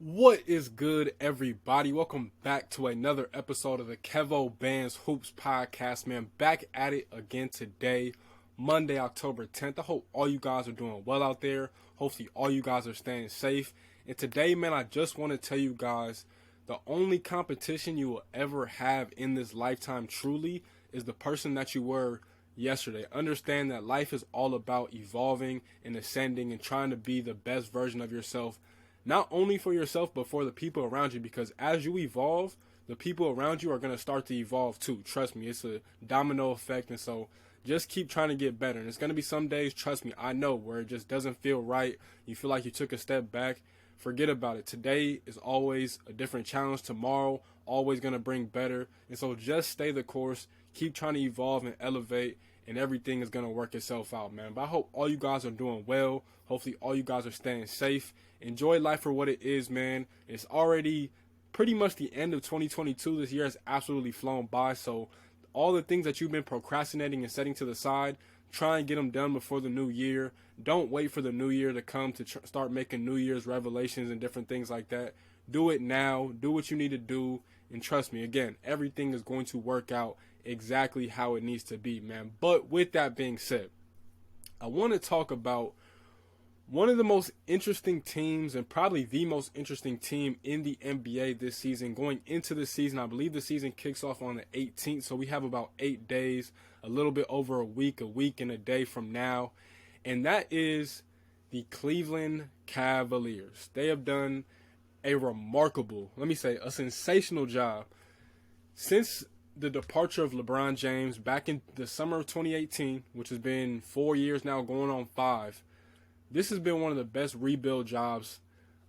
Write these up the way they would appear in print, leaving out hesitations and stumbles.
What is good, everybody? Welcome back to another episode of the Kevoo Bandzz Hoops podcast, man. Back at it again today, Monday, October 10th. I hope all you guys are doing well out there. Hopefully, all you guys are staying safe. And today, man, I just want to tell you guys the only competition you will ever have in this lifetime truly is the person that you were yesterday. Understand that life is all about evolving and ascending and trying to be the best version of yourself, not only for yourself, but for the people around you. Because as you evolve, the people around you are going to start to evolve too. Trust me, it's a domino effect. And so just keep trying to get better. And it's going to be some days, trust me, I know, where it just doesn't feel right. You feel like you took a step back. Forget about it. Today is always a different challenge. Tomorrow, always going to bring better. And so just stay the course. Keep trying to evolve and elevate. And everything is going to work itself out, man. But I hope all you guys are doing well. Hopefully all you guys are staying safe. Enjoy life for what it is, man. It's already pretty much the end of 2022. This year has absolutely flown by. So all the things that you've been procrastinating and setting to the side, try and get them done before the new year. Don't wait for the new year to come to start making New Year's revelations and different things like that. Do it now. Do what you need to do. And trust me, again, everything is going to work out exactly how it needs to be, man. But with that being said, I want to talk about one of the most interesting teams and probably the most interesting team in the NBA this season. Going into the season, I believe the season kicks off on the 18th, so we have about 8 days, a little bit over a week and a day from now. And that is the Cleveland Cavaliers. They have done a remarkable, a sensational job since the departure of LeBron James back in the summer of 2018, which has been 4 years now, going on 5. This has been one of the best rebuild jobs.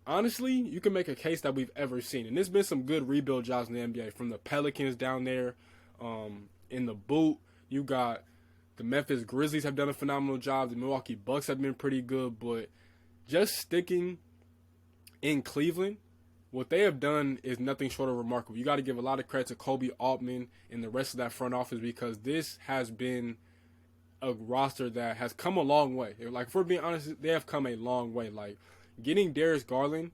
Honestly, you can make a case that we've ever seen. And there's been some good rebuild jobs in the NBA, from the Pelicans down there in the boot. You got the Memphis Grizzlies have done a phenomenal job. The Milwaukee Bucks have been pretty good. But just sticking in Cleveland, what they have done is nothing short of remarkable. You got to give a lot of credit to Kobe Altman and the rest of that front office, because this has been a roster that has come a long way. Like, if we're being honest, they have come a long way. Like, getting Darius Garland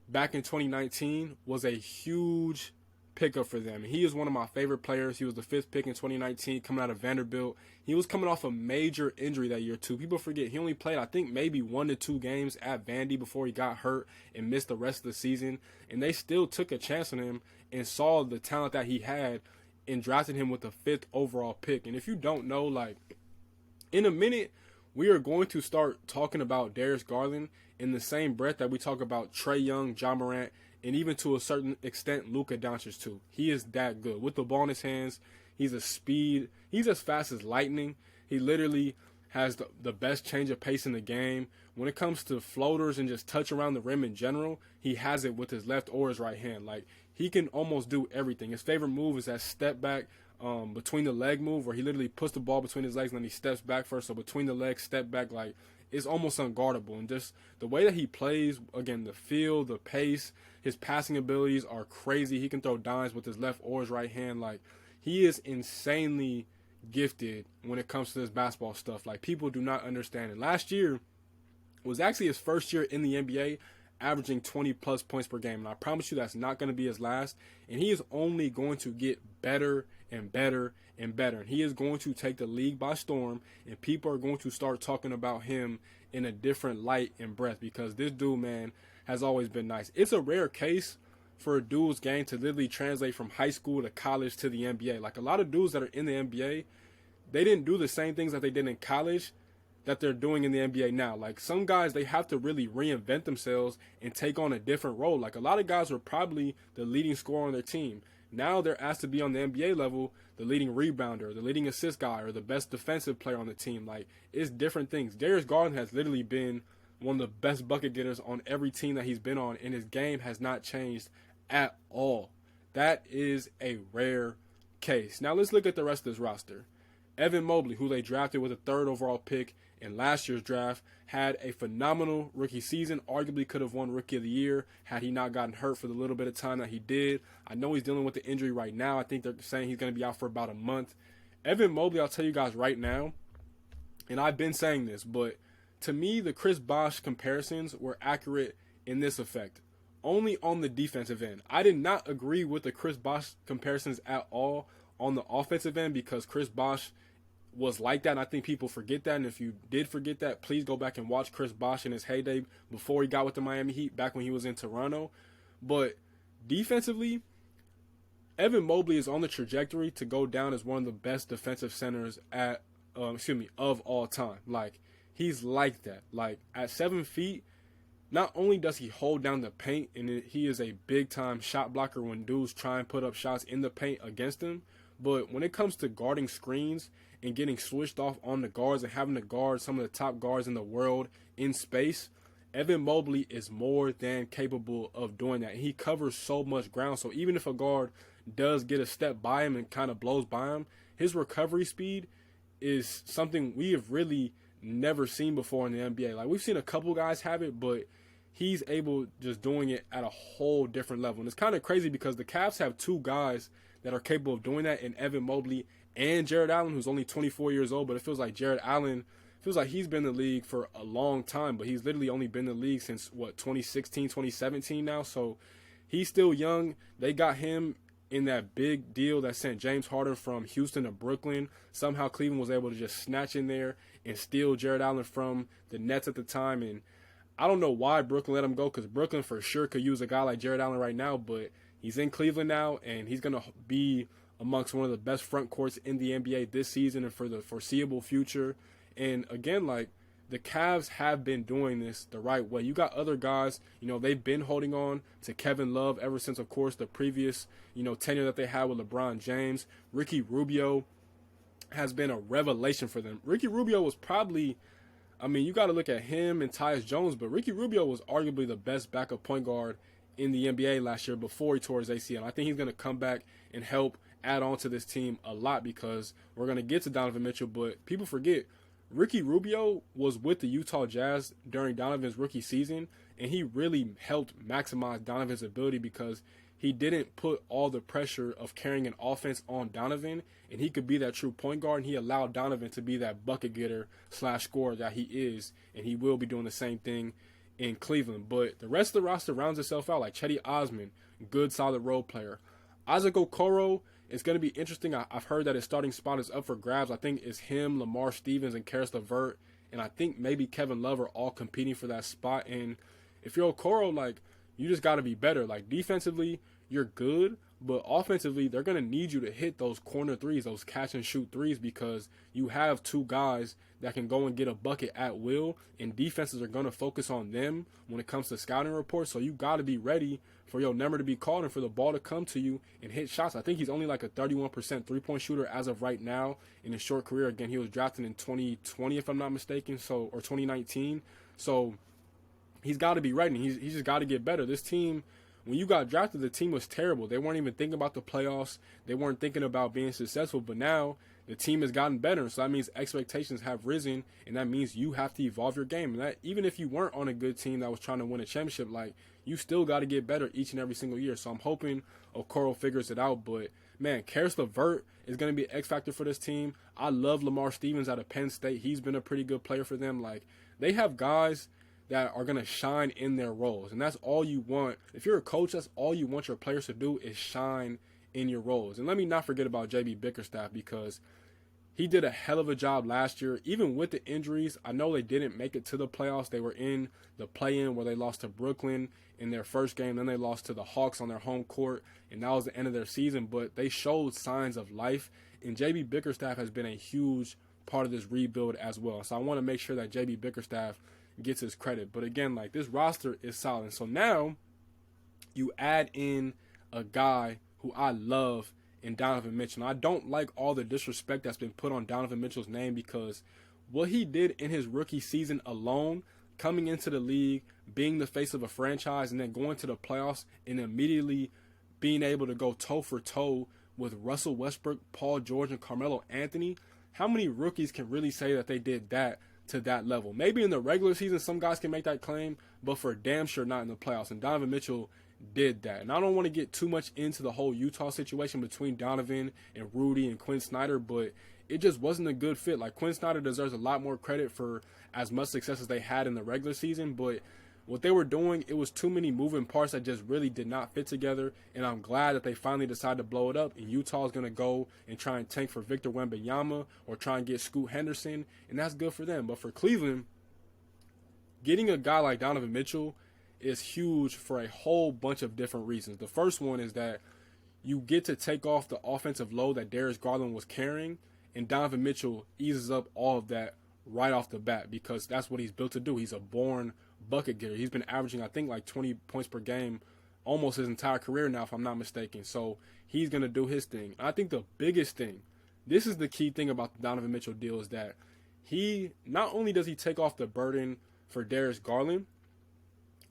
back in 2019 was a huge pickup for them. He is one of my favorite players. He was the 5th pick in 2019 coming out of Vanderbilt. He was coming off a major injury that year too. People forget he only played, I think, maybe 1 to 2 games at Vandy before he got hurt and missed the rest of the season. And they still took a chance on him and saw the talent that he had and drafted him with the 5th overall pick. And if you don't know, like, in a minute, we are going to start talking about Darius Garland in the same breath that we talk about Trae Young, Ja Morant, and even to a certain extent Luka Doncic too. He is that good. With the ball in his hands, he's as fast as lightning. He literally has the best change of pace in the game. When it comes to floaters and just touch around the rim in general, he has it with his left or his right hand. Like, he can almost do everything. His favorite move is that step back between the leg move, where he literally puts the ball between his legs and then he steps back first. So between the legs, step back, like, it's almost unguardable. And just the way that he plays, again, the feel, the pace, his passing abilities are crazy. He can throw dimes with his left or his right hand. Like, he is insanely gifted when it comes to this basketball stuff. Like, people do not understand it. Last year was actually his first year in the NBA, averaging 20-plus points per game. And I promise you that's not going to be his last. And he is only going to get better and better and better. And he is going to take the league by storm, and people are going to start talking about him in a different light and breath, because this dude, man, has always been nice. It's a rare case for a dude's game to literally translate from high school to college to the NBA. Like, a lot of dudes that are in the NBA, they didn't do the same things that they did in college that they're doing in the NBA now. Like, some guys, they have to really reinvent themselves and take on a different role. Like, a lot of guys were probably the leading scorer on their team. Now they're asked to be on the NBA level, the leading rebounder, the leading assist guy, or the best defensive player on the team. Like, it's different things. Darius Garland has literally been one of the best bucket getters on every team that he's been on, and his game has not changed at all. That is a rare case. Now let's look at the rest of this roster. Evan Mobley, who they drafted with a 3rd overall pick in last year's draft, had a phenomenal rookie season. Arguably could have won Rookie of the Year had he not gotten hurt for the little bit of time that he did. I know he's dealing with the injury right now. I think they're saying he's going to be out for about a month. Evan Mobley, I'll tell you guys right now, and I've been saying this, but to me, the Chris Bosh comparisons were accurate in this effect. only on the defensive end. I did not agree with the Chris Bosh comparisons at all on the offensive end because Chris Bosh was like that, and I think people forget that. And if you did forget that, please go back and watch Chris Bosh in his heyday before he got with the Miami Heat, back when he was in Toronto. But defensively, Evan Mobley is on the trajectory to go down as one of the best defensive centers of all time. Like, he's like that. Like, at 7 feet, not only does he hold down the paint, and he is a big-time shot blocker when dudes try and put up shots in the paint against him, but when it comes to guarding screens and getting switched off on the guards and having to guard some of the top guards in the world in space, Evan Mobley is more than capable of doing that. He covers so much ground, so even if a guard does get a step by him and kind of blows by him, his recovery speed is something we have really never seen before in the NBA. Like, we've seen a couple guys have it, but he's able just doing it at a whole different level. And it's kind of crazy because the Cavs have two guys that are capable of doing that in Evan Mobley and Jared Allen, who's only 24 years old, but it feels like Jared Allen feels like he's been in the league for a long time, but he's literally only been in the league since, 2016, 2017 now, so he's still young. They got him in that big deal that sent James Harden from Houston to Brooklyn. Somehow Cleveland was able to just snatch in there and steal Jared Allen from the Nets at the time, and I don't know why Brooklyn let him go, because Brooklyn for sure could use a guy like Jared Allen right now, but he's in Cleveland now, and he's going to be amongst one of the best front courts in the NBA this season and for the foreseeable future. And again, like, the Cavs have been doing this the right way. You got other guys, they've been holding on to Kevin Love ever since, of course, the previous, tenure that they had with LeBron James. Ricky Rubio has been a revelation for them. Ricky Rubio was probably, you got to look at him and Tyus Jones, but Ricky Rubio was arguably the best backup point guard in the NBA last year before he tore his ACL. I think he's going to come back and help add on to this team a lot, because we're going to get to Donovan Mitchell, but people forget Ricky Rubio was with the Utah Jazz during Donovan's rookie season, and he really helped maximize Donovan's ability because he didn't put all the pressure of carrying an offense on Donovan, and he could be that true point guard, and he allowed Donovan to be that bucket getter / scorer that he is, and he will be doing the same thing in Cleveland. But the rest of the roster rounds itself out, like Cedi Osman, good solid role player. Isaac Okoro, it's going to be interesting. I've heard that his starting spot is up for grabs. I think it's him, Lamar Stevens, and Karis LeVert, and I think maybe Kevin Love are all competing for that spot. And if you're Okoro, like, you just got to be better. Like, defensively, you're good, but offensively, they're going to need you to hit those corner threes, those catch and shoot threes, because you have two guys that can go and get a bucket at will, and defenses are going to focus on them when it comes to scouting reports. So you got to be ready for your number to be called and for the ball to come to you and hit shots. I think he's only like a 31% three-point shooter as of right now in his short career. Again, he was drafted in 2020, if I'm not mistaken, or 2019. So he's got to be ready. He's just got to get better. This team, when you got drafted, the team was terrible. They weren't even thinking about the playoffs. They weren't thinking about being successful. But now the team has gotten better. So that means expectations have risen, and that means you have to evolve your game. And that, even if you weren't on a good team that was trying to win a championship, like, you still got to get better each and every single year. So I'm hoping Okoro figures it out. But, man, Karis LeVert is going to be an X factor for this team. I love Lamar Stevens out of Penn State. He's been a pretty good player for them. Like, they have guys that are going to shine in their roles. And that's all you want. If you're a coach, that's all you want your players to do is shine in your roles. And let me not forget about J.B. Bickerstaff, because he did a hell of a job last year. Even with the injuries, I know they didn't make it to the playoffs. They were in the play-in where they lost to Brooklyn in their first game. Then they lost to the Hawks on their home court, and that was the end of their season. But they showed signs of life, and J.B. Bickerstaff has been a huge part of this rebuild as well. So I want to make sure that J.B. Bickerstaff gets his credit. But again, like, this roster is solid. So now you add in a guy who I love in Donovan Mitchell. And I don't like all the disrespect that's been put on Donovan Mitchell's name, because what he did in his rookie season alone, coming into the league, being the face of a franchise, and then going to the playoffs and immediately being able to go toe for toe with Russell Westbrook, Paul George, and Carmelo Anthony, how many rookies can really say that they did that to that level? Maybe in the regular season some guys can make that claim, but for damn sure not in the playoffs. And Donovan Mitchell did that. And I don't want to get too much into the whole Utah situation between Donovan and Rudy and Quinn Snyder, but it just wasn't a good fit. Like, Quinn Snyder deserves a lot more credit for as much success as they had in the regular season, but what they were doing, it was too many moving parts that just really did not fit together. And I'm glad that they finally decided to blow it up. And Utah's going to go and try and tank for Victor Wembanyama or try and get Scoot Henderson. And that's good for them. But for Cleveland, getting a guy like Donovan Mitchell is huge for a whole bunch of different reasons. The first one is that you get to take off the offensive load that Darius Garland was carrying. And Donovan Mitchell eases up all of that right off the bat because that's what he's built to do. He's a born bucket getter. He's been averaging, I think, like 20 points per game almost his entire career now, if I'm not mistaken. So he's going to do his thing. I think the biggest thing, this is the key thing about the Donovan Mitchell deal, is that he not only does he take off the burden for Darius Garland,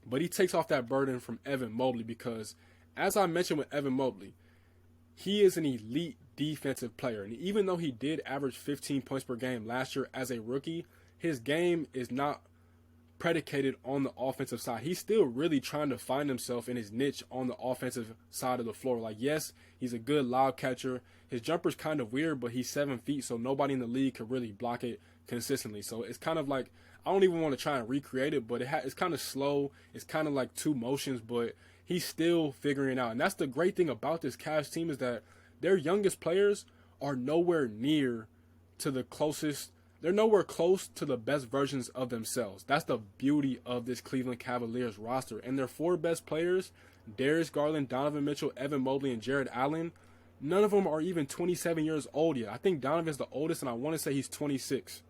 but he takes off that burden from Evan Mobley because, as I mentioned with Evan Mobley, he is an elite defensive player. And even though he did average 15 points per game last year as a rookie, his game is not predicated on the offensive side. He's still really trying to find himself in his niche on the offensive side of the floor. Like, yes, he's a good lob catcher. His jumper's kind of weird, but he's 7 feet, so nobody in the league could really block it consistently. So it's kind of like, I don't even want to try and recreate it, but it's kind of slow. It's kind of like two motions, but he's still figuring it out. And that's the great thing about this Cavs team, is that their youngest players are nowhere near to the closest. They're nowhere close to the best versions of themselves. That's the beauty of this Cleveland Cavaliers roster. And their four best players, Darius Garland, Donovan Mitchell, Evan Mobley, and Jared Allen, none of them are even 27 years old yet. I think Donovan's the oldest, and I want to say he's 26.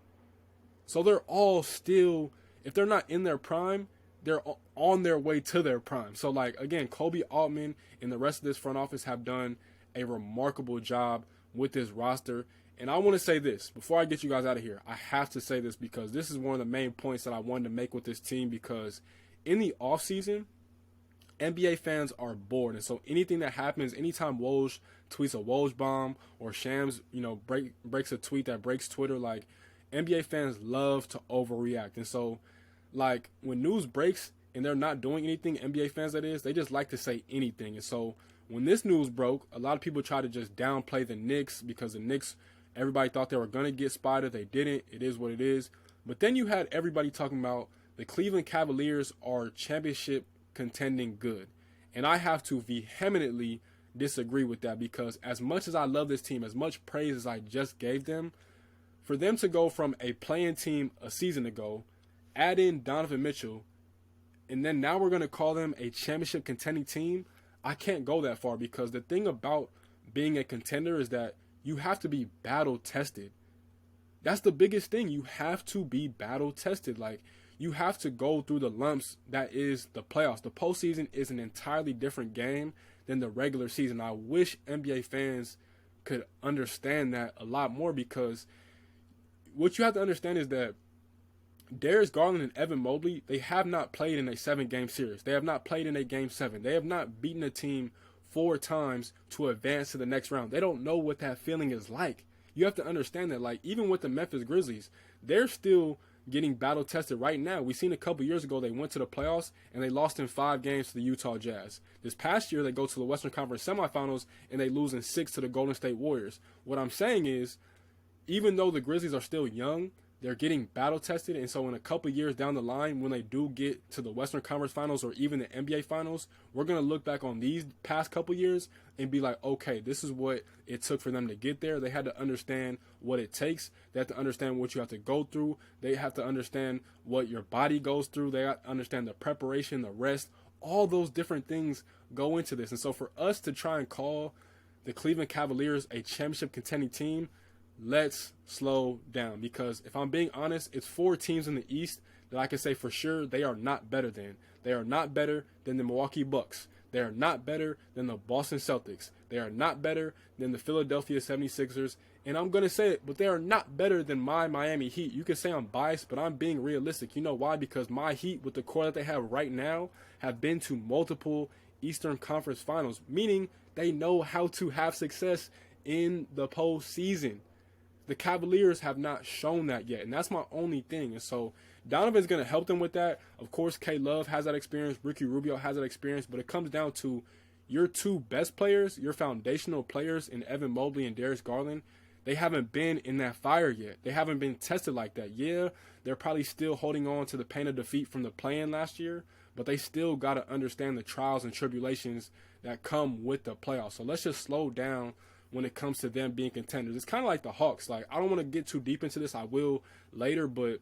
So they're all still, if they're not in their prime, they're on their way to their prime. So, like, again, Kobe Altman and the rest of this front office have done a remarkable job with this roster. And I want to say this, before I get you guys out of here, I have to say this because this is one of the main points that I wanted to make with this team, because in the offseason, NBA fans are bored. And so anything that happens, anytime Woj tweets a Woj bomb or Shams, breaks a tweet that breaks Twitter, like, NBA fans love to overreact. And so, like, when news breaks and they're not doing anything, NBA fans that is, they just like to say anything. And so when this news broke, a lot of people try to just downplay the Knicks because the Knicks, everybody thought they were going to get Spida. They didn't. It is what it is. But then you had everybody talking about the Cleveland Cavaliers are championship contending good. And I have to vehemently disagree with that, because as much as I love this team, as much praise as I just gave them, for them to go from a playing team a season ago, add in Donovan Mitchell, and then now we're going to call them a championship contending team, I can't go that far, because the thing about being a contender is that you have to be battle tested. That's the biggest thing. You have to be battle tested. Like, you have to go through the lumps that is the playoffs. The postseason is an entirely different game than the regular season. I wish NBA fans could understand that a lot more, because what you have to understand is that Darius Garland and Evan Mobley, they have not played in a 7-game series. They have not played in a Game 7. They have not beaten a team 4 times to advance to the next round. They don't know what that feeling is like. You have to understand that, like, even with the Memphis Grizzlies, they're still getting battle tested right now. We seen a couple years ago they went to the playoffs and they lost in 5 games to the Utah Jazz. This past year they go to the Western Conference semifinals and they lose in 6 to the Golden State Warriors. What I'm saying is, even though the Grizzlies are still young, they're getting battle tested. And so in a couple years down the line, when they do get to the Western Conference Finals or even the NBA Finals, we're going to look back on these past couple years and be like, okay, this is what it took for them to get there. They had to understand what it takes. They have to understand what you have to go through. They have to understand what your body goes through. They have to understand the preparation, the rest. All those different things go into this. And so for us to try and call the Cleveland Cavaliers a championship contending team, let's slow down, because if I'm being honest, it's 4 teams in the East that I can say for sure they are not better than. They are not better than the Milwaukee Bucks. They are not better than the Boston Celtics. They are not better than the Philadelphia 76ers. And I'm going to say it, but they are not better than my Miami Heat. You can say I'm biased, but I'm being realistic. You know why? Because my Heat, with the core that they have right now, have been to multiple Eastern Conference Finals, meaning they know how to have success in the postseason. The Cavaliers have not shown that yet, and that's my only thing. And so Donovan's going to help them with that. Of course, K-Love has that experience. Ricky Rubio has that experience. But it comes down to your 2 best players, your foundational players in Evan Mobley and Darius Garland. they haven't been in that fire yet. They haven't been tested like that. Yeah, they're probably still holding on to the pain of defeat from the play-in last year, but they still got to understand the trials and tribulations that come with the playoffs. So let's just slow down when it comes to them being contenders. It's kind of like the Hawks. Like, I don't want to get too deep into this. I will later, but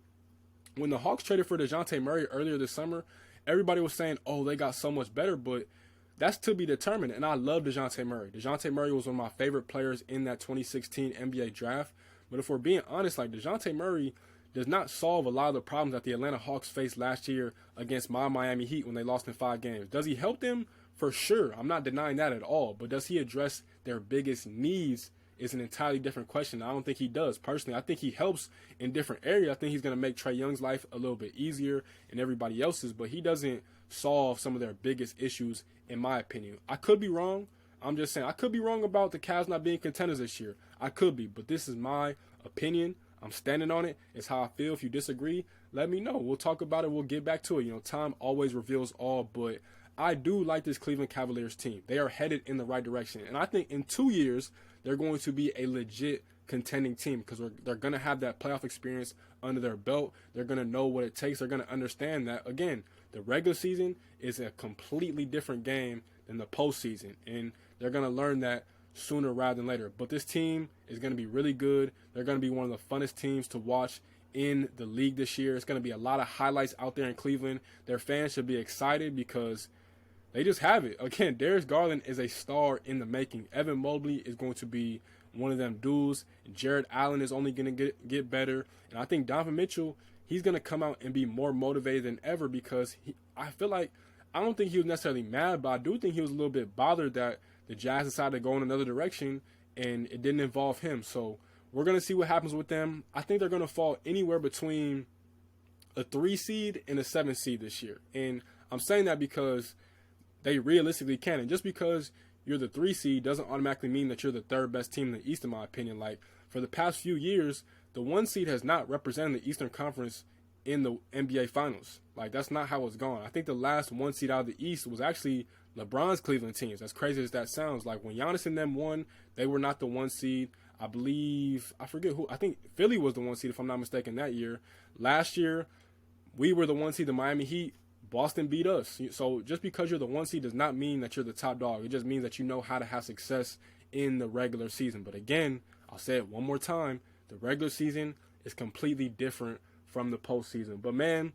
when the Hawks traded for DeJounte Murray earlier this summer, everybody was saying, oh, they got so much better, but that's to be determined. And I love DeJounte Murray. DeJounte Murray was one of my favorite players in that 2016 NBA draft. But if we're being honest, like, DeJounte Murray does not solve a lot of the problems that the Atlanta Hawks faced last year against my Miami Heat when they lost in 5 games. Does he help them? For sure. I'm not denying that at all. But does he address their biggest needs is an entirely different question. I don't think he does. Personally, I think he helps in different areas. I think he's going to make Trae Young's life a little bit easier and everybody else's, but he doesn't solve some of their biggest issues, in my opinion. I could be wrong. I'm just saying, I could be wrong about the Cavs not being contenders this year. I could be, but this is my opinion. I'm standing on it. It's how I feel. If you disagree, let me know. We'll talk about it. We'll get back to it. You know, time always reveals all, but I do like this Cleveland Cavaliers team. They are headed in the right direction. And I think in 2 years, they're going to be a legit contending team because they're going to have that playoff experience under their belt. They're going to know what it takes. They're going to understand that, again, the regular season is a completely different game than the postseason. And they're going to learn that sooner rather than later. But this team is going to be really good. They're going to be one of the funnest teams to watch in the league this year. It's going to be a lot of highlights out there in Cleveland. Their fans should be excited because they just have it. Again, Darius Garland is a star in the making. Evan Mobley is going to be one of them dudes. Jared Allen is only going to get better. And I think Donovan Mitchell, he's going to come out and be more motivated than ever because I feel like, I don't think he was necessarily mad, but I do think he was a little bit bothered that the Jazz decided to go in another direction and it didn't involve him. So we're going to see what happens with them. I think they're going to fall anywhere between a 3 seed and a 7 seed this year. And I'm saying that because they realistically can. And just because you're the 3 seed doesn't automatically mean that you're the third best team in the East, in my opinion. Like, for the past few years, the 1 seed has not represented the Eastern Conference in the NBA Finals. Like, that's not how it's gone. I think the last 1 seed out of the East was actually LeBron's Cleveland teams. As crazy as that sounds. Like, when Giannis and them won, they were not the 1 seed. I believe, I forget who, I think Philly was the 1 seed, if I'm not mistaken, that year. Last year, we were the 1 seed, the Miami Heat. Boston beat us. So just because you're the 1 seed does not mean that you're the top dog. It just means that you know how to have success in the regular season. But again, I'll say it one more time, the regular season is completely different from the postseason. But man,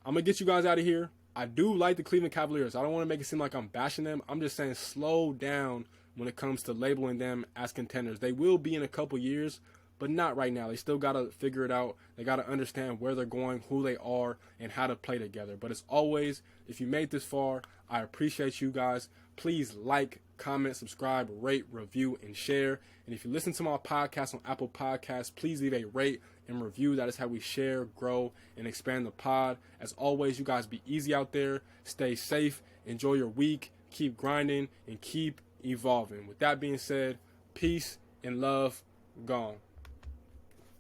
I'm going to get you guys out of here. I do like the Cleveland Cavaliers. I don't want to make it seem like I'm bashing them. I'm just saying slow down when it comes to labeling them as contenders. They will be in a couple years, but not right now. They still got to figure it out. They got to understand where they're going, who they are, and how to play together. But as always, if you made this far, I appreciate you guys. Please like, comment, subscribe, rate, review, and share. And if you listen to my podcast on Apple Podcasts, please leave a rate and review. That is how we share, grow, and expand the pod. As always, you guys be easy out there. Stay safe. Enjoy your week. Keep grinding and keep evolving. With that being said, peace and love. Gone.